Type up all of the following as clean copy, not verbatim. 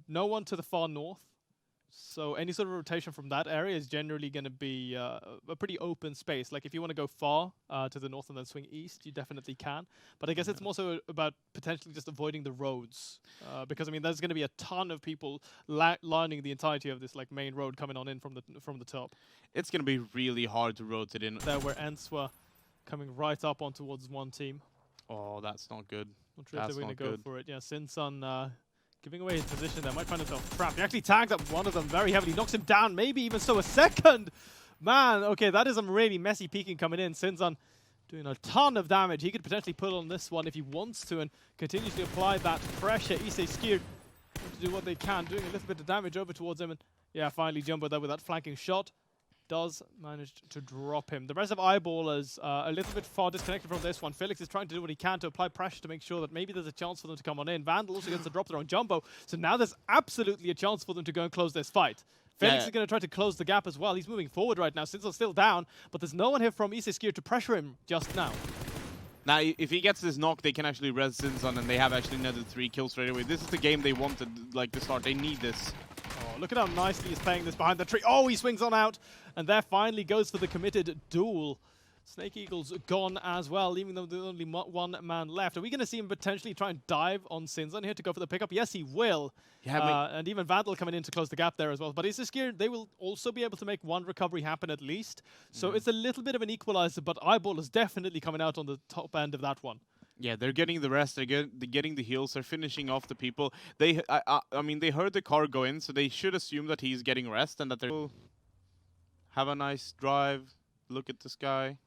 No one to the far north. So any sort of rotation from that area is generally going to be a pretty open space. Like if you want to go far to the north and then swing east, you definitely can. But I guess it's more so about potentially just avoiding the roads. Because I mean, there's going to be a ton of people lining the entirety of this like main road coming on in from the top. It's going to be really hard to rotate in. There where Ents were coming right up on towards one team. Oh, that's not good. Not sure if they're going to go for it. Yeah, Sinsun giving away his position there. Might find himself trapped. He actually tags up one of them very heavily. Knocks him down. Maybe even so a second. Man, okay, that is some really messy peeking coming in. Sinsun doing a ton of damage. He could potentially pull on this one if he wants to and continues to apply that pressure. Issei Skir to do what they can. Doing a little bit of damage over towards him. And yeah, finally Jumbo there with that flanking shot. Does manage to drop him. The rest of Eyeballers a little bit far disconnected from this one. Felix is trying to do what he can to apply pressure to make sure that maybe there's a chance for them to come on in. Vandal also gets the drop there on Jumbo. So now there's absolutely a chance for them to go and close this fight. Felix is going to try to close the gap as well. He's moving forward right now. Sinsun's still down, but there's no one here from Issei Skir to pressure him just now. Now, if he gets this knock, they can actually res Sinsun, and they have actually another 3 kills straight away. This is the game they wanted, like, to start. They need this. Oh, look at how nicely he's playing this behind the tree. Oh, he swings on out, and there finally goes for the committed duel. Snake Eagle's gone as well, leaving them with only one man left. Are we going to see him potentially try and dive on Sinsun here to go for the pickup? Yes, he will. Yeah, and even Vandal coming in to close the gap there as well. But Issei Skir, they will also be able to make one recovery happen at least. So it's a little bit of an equalizer, but Eyeball is definitely coming out on the top end of that one. Yeah, they're getting the rest. They're getting the heals. They're finishing off the people. I mean, they heard the car go in, so they should assume that he's getting rest and that they're have a nice drive. Look at the sky.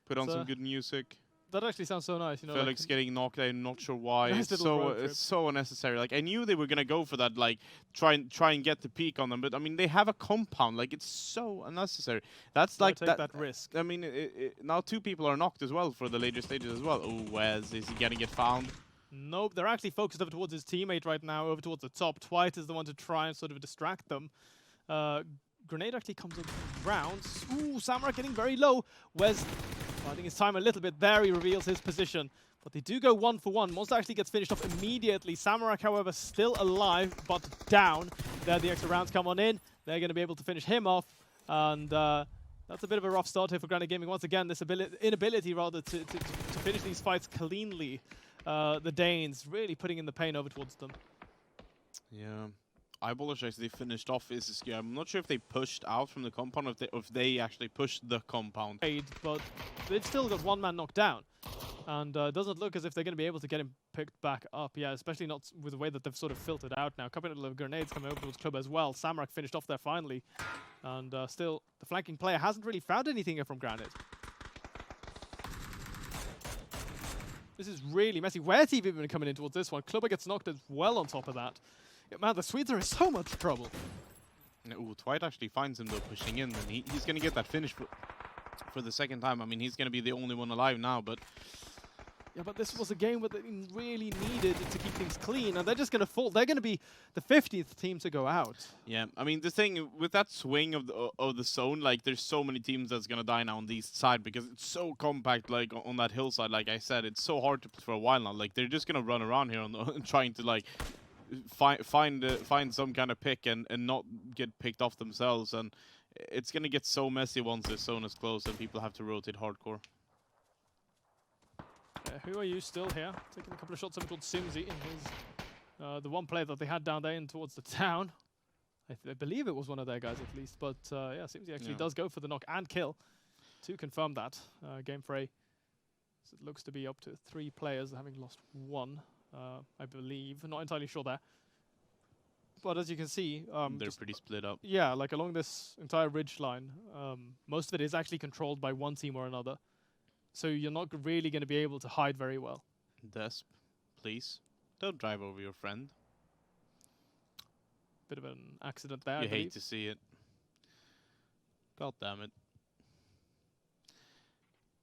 Put on some good music. That actually sounds so nice, you know. Felix getting knocked out, I'm not sure why. Nice It's so unnecessary. Like, I knew they were gonna go for that, like try and get the peak on them, but I mean they have a compound. Like, it's so unnecessary. That's like that risk. I mean, now 2 people are knocked as well for the later stages as well. Oh, Wes, is he gonna get found? Nope, they're actually focused over towards his teammate right now, over towards the top. Twice is the one to try and sort of distract them. Grenade actually comes around. Ooh, Samurai getting very low. Wes finding his time a little bit there. He reveals his position. But they do go 1 for 1. Monster actually gets finished off immediately. Samurai, however, still alive, but down. There the extra rounds come on in. They're going to be able to finish him off. And that's a bit of a rough start here for Granite Gaming. Once again, this inability rather to finish these fights cleanly. The Danes really putting in the pain over towards them. Yeah. Eyeballers actually finished off Issei Skir. I'm not sure if they pushed out from the compound or if they actually pushed the compound. But they've still got one man knocked down. And it doesn't look as if they're going to be able to get him picked back up. Yeah, especially not with the way that they've sort of filtered out now. A couple of grenades coming over towards Club as well. Samrak finished off there finally. And still, the flanking player hasn't really found anything here from Granite. This is really messy. Where's he even coming in towards this one? Clubber gets knocked as well on top of that. Yeah, man, the Swedes are in so much trouble. Ooh, Dwight actually finds him though pushing in, and he's going to get that finish for the second time. I mean, he's going to be the only one alive now, but... Yeah, but this was a game where they really needed to keep things clean, and they're just going to fall. They're going to be the 50th team to go out. Yeah, I mean, the thing with that swing of the zone, like, there's so many teams that's going to die now on the east side because it's so compact, like, on that hillside. Like I said, it's so hard to play for a while now. Like, they're just going to run around here and trying to, like... Find some kind of pick and not get picked off themselves, and it's gonna get so messy once the zone is closed and people have to rotate hardcore. Who are you still here? Taking a couple of shots over towards Simsy in his the one player that they had down there in towards the town. I believe it was one of their guys at least, but yeah, Simsy actually does go for the knock and kill to confirm that game for A. So it looks to be up to 3 players having lost 1. I believe. Not entirely sure there. But as you can see... they're pretty split up. Yeah, like along this entire ridge line, most of it is actually controlled by one team or another. So you're not really going to be able to hide very well. Desp, please, don't drive over your friend. Bit of an accident there, You hate to see it. God damn it.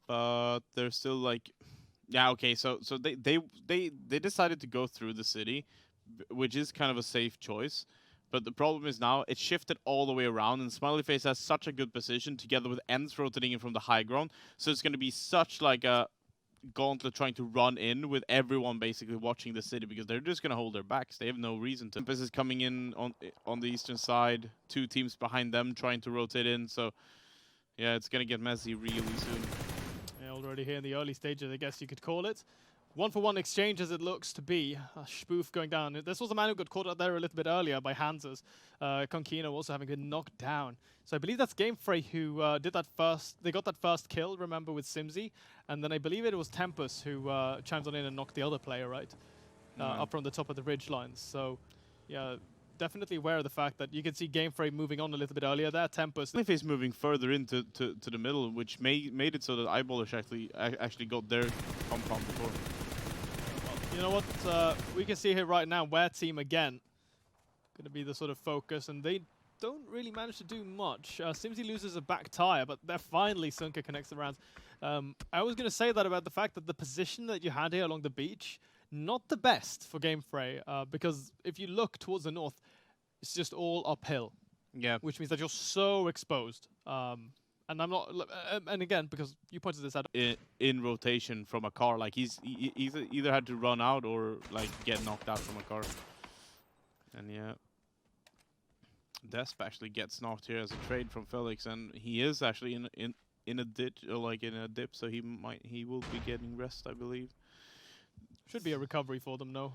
But they're still like... Yeah, okay, so they decided to go through the city, which is kind of a safe choice. But the problem is now it shifted all the way around, and Smiley Face has such a good position together with Ents rotating in from the high ground. So it's going to be such like a gauntlet trying to run in with everyone basically watching the city because they're just gonna hold their backs. They have no reason to. This is coming in on the eastern side. 2 teams behind them trying to rotate in. So yeah, it's gonna get messy really soon. Yeah, already here in the early stages, I guess you could call it. 1-for-1 exchange as it looks to be. Spoof going down. This was a man who got caught out there a little bit earlier by Hanses. Konkino also having been knocked down. So I believe that's Gamefrey who did that first. They got that first kill, remember, with Simsy. And then I believe it was Tempus who chimed on in and knocked the other player, right? Up from the top of the ridge lines. So, yeah, definitely aware of the fact that you can see Gamefrey moving on a little bit earlier there. Tempus. If he's moving further into the middle, which made it so that Eyeballers actually got their compound before. You know what? We can see here right now, Where Team again going to be the sort of focus, and they don't really manage to do much. Simsy loses a back tire, but they're finally Sunka connects the rounds. I was going to say that about the fact that the position that you had here along the beach, not the best for Gamefrey, because if you look towards the north, it's just all uphill. Yeah. Which means that you're so exposed. And I'm not, and again, because you pointed this out. In rotation from a car, like he's either had to run out or like get knocked out from a car. And yeah, Desp actually gets knocked here as a trade from Felix, and he is actually in a ditch or like in a dip, so he will be getting rest, I believe. Should be a recovery for them, no.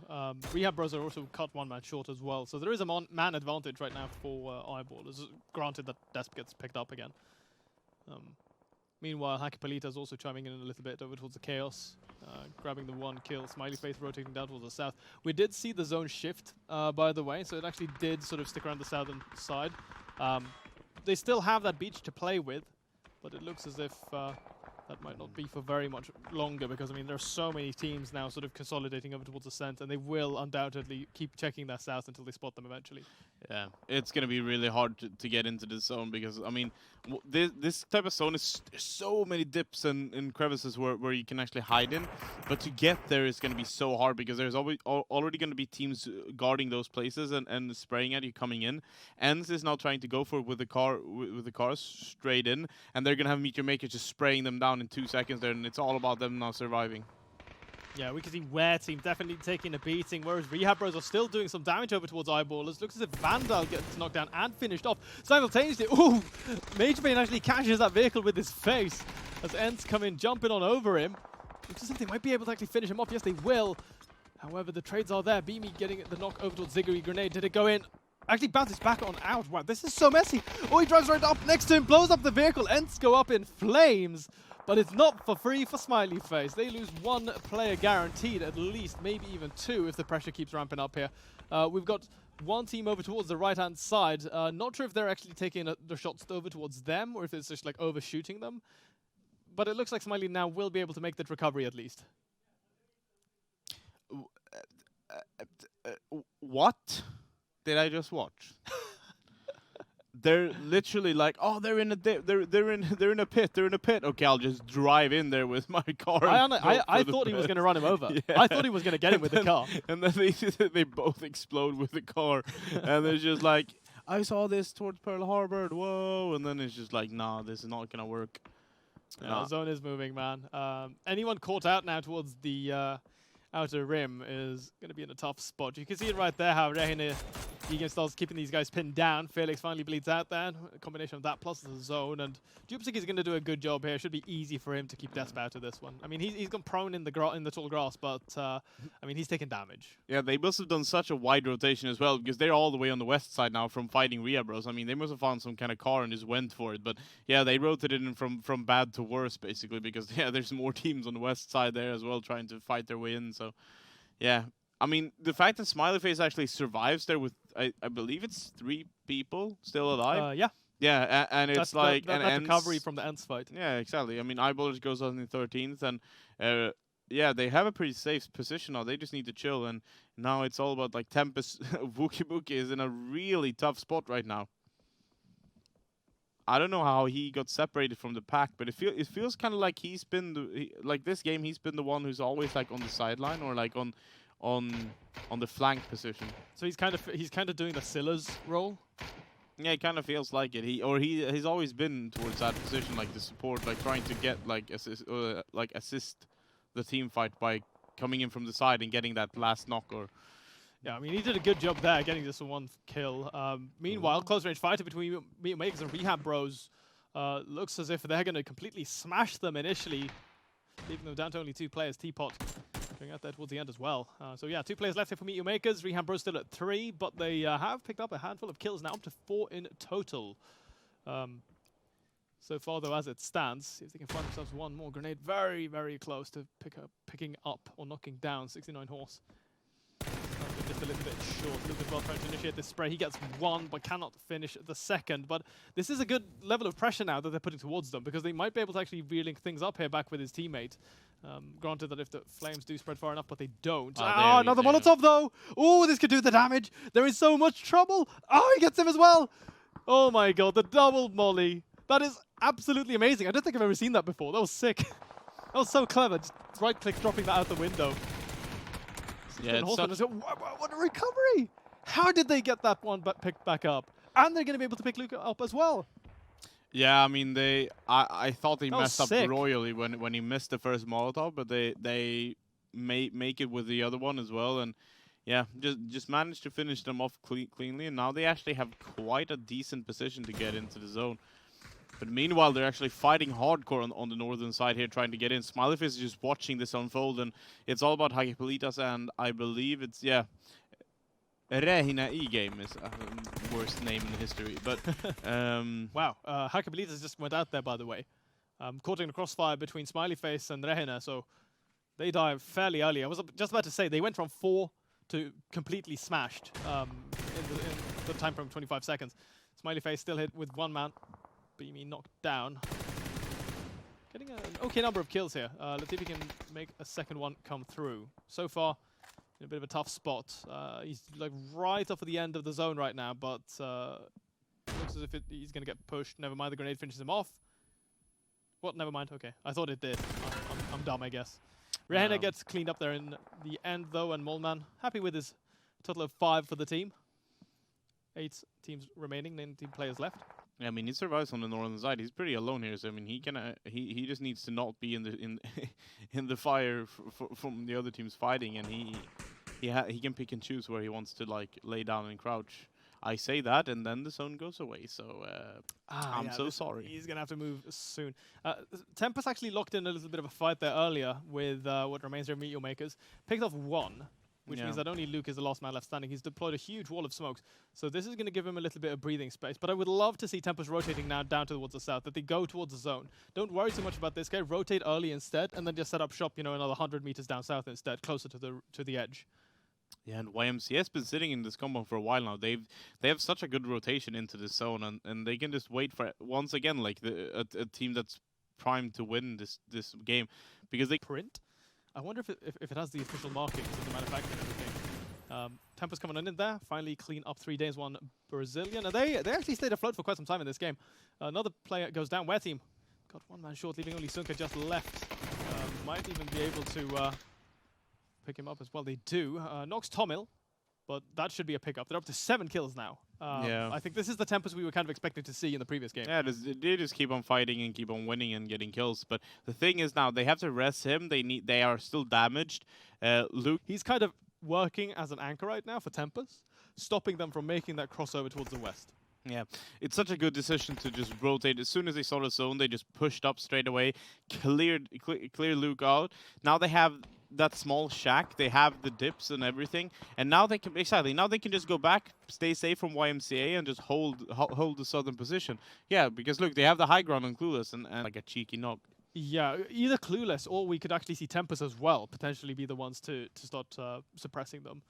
Rehab Bros are also cut 1 man short as well, so there is a man advantage right now for Eyeballers. Granted that Desp gets picked up again. Meanwhile, Hakipalita is also chiming in a little bit over towards the Chaos, grabbing the 1 kill. Smiley Face rotating down towards the south. We did see the zone shift, by the way, so it actually did sort of stick around the southern side. They still have that beach to play with, but it looks as if that might not be for very much longer, because I mean there are so many teams now sort of consolidating over towards the center, and they will undoubtedly keep checking that south until they spot them eventually. Yeah, it's gonna be really hard to get into this zone because I mean this type of zone is there's so many dips and crevices where you can actually hide in, but to get there is gonna be so hard because there's already gonna be teams guarding those places and spraying at you coming in. Ens is now trying to go for it with the cars straight in, and they're gonna have Meteor Maker just spraying them down in 2 seconds there, and it's all about them now surviving. Yeah, we can see Where Team definitely taking a beating, whereas Rehab Bros are still doing some damage over towards Eyeballers. Looks as if Vandal gets knocked down and finished off simultaneously. Ooh! Major Bane actually catches that vehicle with his face as Ents come in, jumping on over him. Looks as if they might be able to actually finish him off. Yes, they will. However, the trades are there. Beamy getting the knock over towards Ziggery. Grenade, did it go in? Actually bounces back on out. Wow, this is so messy. Oh, he drives right up next to him, blows up the vehicle. Ents go up in flames. But it's not for free for Smiley Face. They lose 1 player guaranteed, at least, maybe even 2 if the pressure keeps ramping up here. We've got 1 team over towards the right-hand side. Not sure if they're actually taking the shots over towards them or if it's just like overshooting them. But it looks like Smiley now will be able to make that recovery at least. What did I just watch? They're literally like, oh, they're in a pit. They're in a pit. Okay, I'll just drive in there with my car. I thought he was going to run him over. Yeah. I thought he was going to get him with the car. And then they both explode with the car, and it's just like, I saw this towards Pearl Harbor. Whoa! And then it's just like, nah, this is not gonna work. Yeah, the zone is moving, man. Anyone caught out now towards the outer rim is going to be in a tough spot. You can see it right there how Rehine Egan starts keeping these guys pinned down. Felix finally bleeds out there. A combination of that plus the zone. And Jupsik is going to do a good job here. Should be easy for him to keep Desp out of this one. I mean, he's gone prone in the tall grass, but I mean, he's taking damage. Yeah, they must have done such a wide rotation as well, because they're all the way on the west side now from fighting Rhea Bros. I mean, they must have found some kind of car and just went for it. But yeah, they rotated in from bad to worse, basically, because yeah, there's more teams on the west side there as well trying to fight their way in. So yeah, I mean, the fact that Smiley Face actually survives there with, I believe it's 3 people still alive. Yeah. Yeah, and it's like an recovery from the Ents fight. Yeah, exactly. I mean, Eyeballers goes on in 13th, and yeah, they have a pretty safe position now. They just need to chill, and now it's all about like Tempest. Wookie Bookie is in a really tough spot right now. I don't know how he got separated from the pack, but it feels kind of like he's been like this game. He's been the one who's always like on the sideline or like on the flank position. So he's kind of doing the Silla's role. Yeah, it kind of feels like it. He's always been towards that position, like the support, like trying to get like assist the team fight by coming in from the side and getting that last knock. Or yeah, I mean, he did a good job there, getting this one kill. Meanwhile, close range fighter between Meat Makers and Rehab Bros looks as if they're going to completely smash them initially, leaving them down to only 2 players. Teapot going out there towards the end as well. So yeah, 2 players left here for Meat Makers. Rehab Bros still at 3, but they have picked up a handful of kills now, up to 4 in total. So far, though, as it stands, see if they can find themselves one more grenade. Very, very close to picking up or knocking down 69 Horse. Just a little bit short. Luke as well trying to initiate this spray. He gets 1, but cannot finish the second. But this is a good level of pressure now that they're putting towards them, because they might be able to actually reeling things up here back with his teammate. Granted that if the flames do spread far enough, but they don't. Another Molotov, though! Oh, this could do the damage! There is so much trouble! Oh, he gets him as well! Oh my god, the double molly. That is absolutely amazing. I don't think I've ever seen that before. That was sick. That was so clever. Just right-click, dropping that out the window. Yeah, what a recovery! How did they get that one picked back up? And they're going to be able to pick Luke up as well. Yeah, I mean, I thought they messed up sick. royally when he missed the first Molotov, but they make it with the other one as well, and yeah, just managed to finish them off cleanly, and now they actually have quite a decent position to get into the zone. But meanwhile, they're actually fighting hardcore on the northern side here, trying to get in. Smileyface is just watching this unfold, and it's all about Hakipolitas, and I believe it's, yeah, Rehina E-Game is worst name in history. But wow, Hakipolitas just went out there, by the way, caught in a crossfire between Smileyface and Rehina, so they died fairly early. I was just about to say they went from 4 to completely smashed in the time frame of 25 seconds. Smileyface still hit with 1 man. Beamy knocked down. Getting an okay number of kills here. Let's see if he can make a second one come through. So far, in a bit of a tough spot. He's like right off at the end of the zone right now, but looks as if he's going to get pushed. Never mind, the grenade finishes him off. What? Never mind. Okay, I thought it did. I'm dumb, I guess. Rehena gets cleaned up there in the end, though, and Molman happy with his total of 5 for the team. 8 teams remaining, 19 players left. Yeah, I mean, he survives on the northern side. He's pretty alone here, so I mean, he just needs to not be in the in the fire from the other teams fighting, and he can pick and choose where he wants to like lay down and crouch. I say that, and then the zone goes away. So I'm so sorry. He's gonna have to move soon. Tempest actually locked in a little bit of a fight there earlier with what remains of Meteor Makers. Picked off 1. Which means that only Luke is the last man left standing. He's deployed a huge wall of smokes. So this is going to give him a little bit of breathing space. But I would love to see Tempest rotating now down towards the south, that they go towards the zone. Don't worry too much about this guy. Rotate early instead, and then just set up shop, you know, another 100 meters down south instead, closer to the edge. Yeah, and YMCA has been sitting in this combo for a while now. They have such a good rotation into this zone, and they can just wait for, once again, like a team that's primed to win this game. Because they print. I wonder if it has the official markings of the manufacturer and everything. Tempest coming in there, finally clean up 3 days, 1 Brazilian. And they actually stayed afloat for quite some time in this game. Another player goes down. Where team? Got 1 man short, leaving only Sunka just left. Might even be able to pick him up as well. They do. Knocks Tomil, but that should be a pickup. They're up to 7 kills now. Yeah. I think this is the Tempest we were kind of expecting to see in the previous game. Yeah, they just keep on fighting and keep on winning and getting kills. But the thing is now they have to rest him. They are still damaged. Luke, he's kind of working as an anchor right now for Tempest, stopping them from making that crossover towards the west. Yeah, it's such a good decision to just rotate. As soon as they saw the zone, they just pushed up straight away, clear Luke out. Now they have that small shack, they have the dips and everything, and now they can just go back, stay safe from YMCA, and just hold the southern position. Yeah, because look, they have the high ground on Clueless and like a cheeky knock. Yeah, either Clueless or we could actually see Tempest as well potentially be the ones to start suppressing them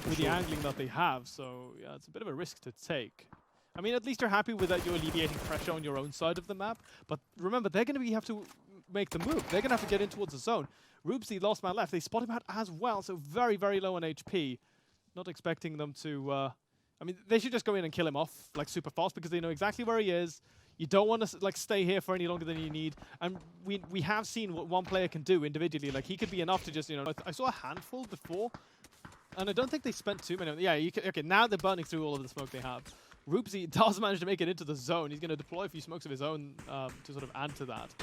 with the angling that they have. So yeah, it's a bit of a risk to take. I mean, at least you're happy with that you're alleviating pressure on your own side of the map, but remember, they're going to have to make the move. They're going to have to get in towards the zone. Rubesy, last man left. They spot him out as well, so very, very low on HP. Not expecting them to... I mean, they should just go in and kill him off, like, super fast, because they know exactly where he is. You don't want to, like, stay here for any longer than you need. And we have seen what one player can do individually. Like, he could be enough to just, you know... I saw a handful before, and I don't think they spent too many... Yeah, okay, now they're burning through all of the smoke they have. Rubesy does manage to make it into the zone. He's going to deploy a few smokes of his own to sort of add to that.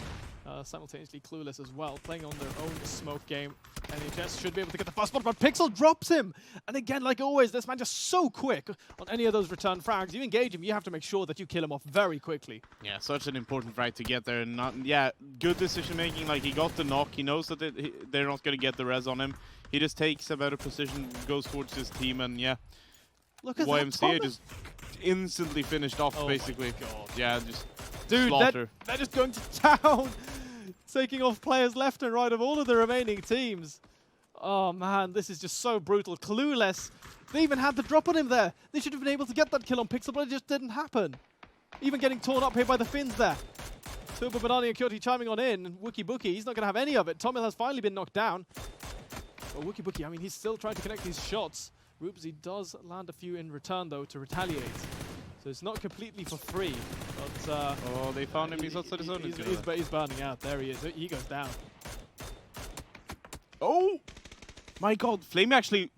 simultaneously clueless as well, playing on their own smoke game. NHS should be able to get the first spot, but Pixel drops him! And again, like always, this man just so quick on any of those return frags. You engage him, you have to make sure that you kill him off very quickly. Yeah, such an important frag to get there. And good decision making. Like, he got the knock. He knows that they're not going to get the res on him. He just takes a better position, goes towards his team, and yeah. Look at YMCA just instantly finished off, basically. My God. Yeah, just dude, slaughter. they're just going to town, taking off players left and right of all of the remaining teams. Oh man, this is just so brutal. Clueless. They even had the drop on him there. They should have been able to get that kill on Pixel, but it just didn't happen. Even getting torn up here by the Finns there. Turbo Banani and Kyoti chiming on in. And Wookie Bookie, he's not going to have any of it. Tomil has finally been knocked down. But Wookie Bookie, I mean, he's still trying to connect these shots. Rubesy does land a few in return, though, to retaliate. So it's not completely for free. But, oh, they found him. He's outside his own. He's burning out. There he is. He goes down. Oh! My God, Flame actually